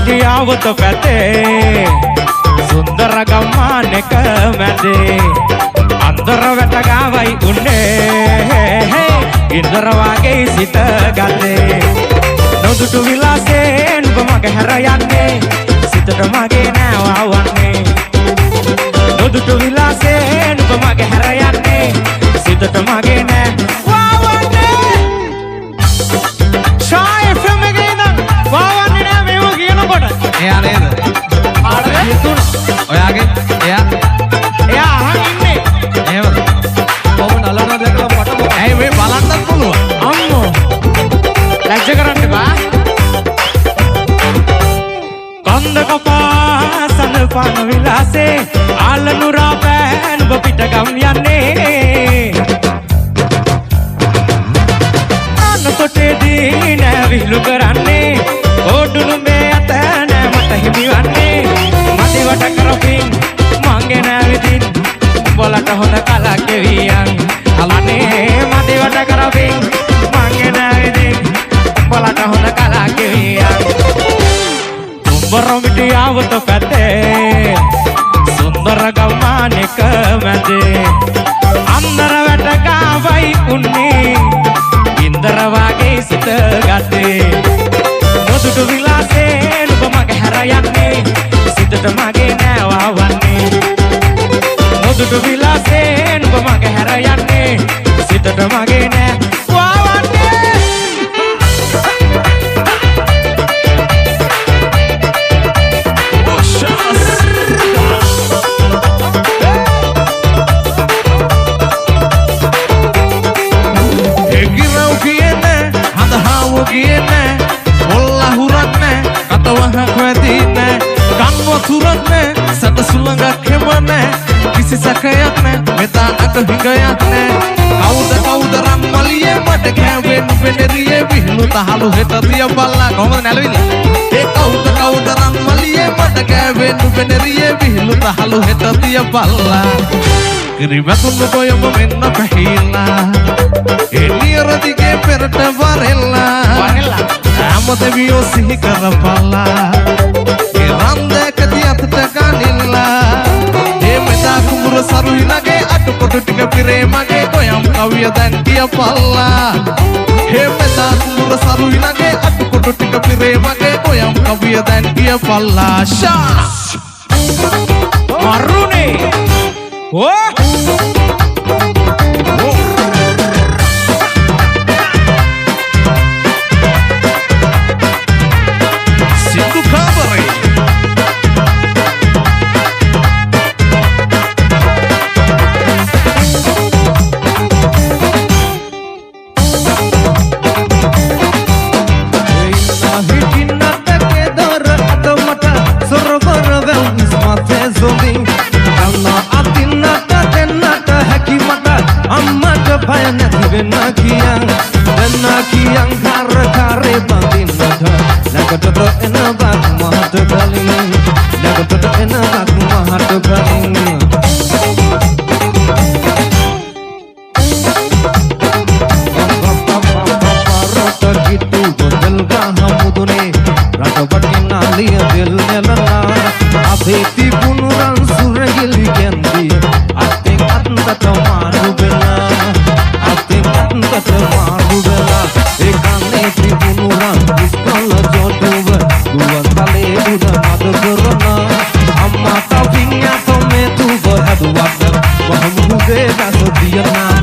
මිටියාව තොපැතේ සුන්දර ගම්මානක මැදේ අන්දර වැට ගාවයි උන්නේ ඉන්දර වාගේ සිත ගත්තේ නොදුටු විලාසේ නුඹ මග හැර යන්නේ සිතට මගේ නෑවවන්නේ නොදුටු විලාසේ නුඹ මග හැර යන්නේ සිතට මගේ නෑවවන්නේ ෂායි ෆිල්ම් එකේ ඉඳන් වවන්නේ නෑ මේව කියනකොට එයා නේද ඔයාගේ එයා අහන් ඉන්නේ එහෙමද කොහොම නලන දැකලා මට ඇයි මේ බලන්නත් පුළුවන් අම්මෝ ලැජ්ජ කරන්න එපා කන්ද කපා සඳ පාන විලාසේ ආලනුරා පෑන් ඔබ පිට ගම් යන්නේ අනතොටේදී නෑ විහිළු කරන්නේ ඕඩුණු මේ අත නෑ මට හිමිවන්නේ මදිවට කරපින් මංගේ නෑවිදින් උඹලට හොඳ කලක් ගෙවියන් අලනේ මදිවට කරපින් මංගේ නෑවිදින් උඹලට හොඳ කලක් ගෙවියන් උඹර මිටියාව තොපැතේ සුන්දර ගම්මානක මැදේ අන්දර වැට ගාවයි උන්නේ ඉන්දර වාගේ සිත ගත්තේ නොදුටු විලාසේ නුඹ මග හැර යන්නේ සිතට මගේ නෑවවන්නේ නොදුටු විලාසේ නුඹ මග හැර යන්නේ සිතට මගේ නෑවවන්නේ එගිරව් කියන්නේ හඳහාව කියන්නේ මොල්ලා හුරක් නෑ කටවහක් වැදී නෑ කන් වතුරක් නෑ සට සුළඟක් හෙම නෑ කිසි සැකයක් නෑ මෙතා අට හිඟයක් නෑ කවුද රම්මලියේ මට කෑවෙන් වෙනෙරියේ විහිළු තහළු හෙට තිය බල්ලා කොහොමද නැලවිලා ඒ කවුද රම්මලියේ මට කෑවෙන් වෙනෙරියේ විහිළු තහළු හෙට තිය බල්ලා කිරිවැතුණු කොයම මෙන්න පැහිලා එළියර දිගේ පෙරට වරෙල්ලා ඇමතවියෝ සිහි කරපල්ලා ඒ රන්දෑකදී අතට ගනිල්ලා ඒ මෙදා කුඹුර සරුහිනගේ අටකොට ටික පිරේ මගේ කොයම් කවිය දැන් කියපල්ලා ඒ මෙදා කුඹුර සරුහිනගේ අටකොට ටික පිරේ මගේ කොයම් කවිය දැන් කියපල්ලා ෂා මරුනේ සින්දු කාමරේ Nakiyang kare bandin nada nagatoto enabak mahatu baling nagatoto enabak mahatu baling rata gitu bodal ka hamudune rata batina liya dil nelana abeti bunuran suragil kendi ating atanta tamaru bela ating atanta tamaru bela ekane tribunuran iskala joduwa duwan tale uda mad korona amma ta pinya to me tu bahad wad bahmude das diyana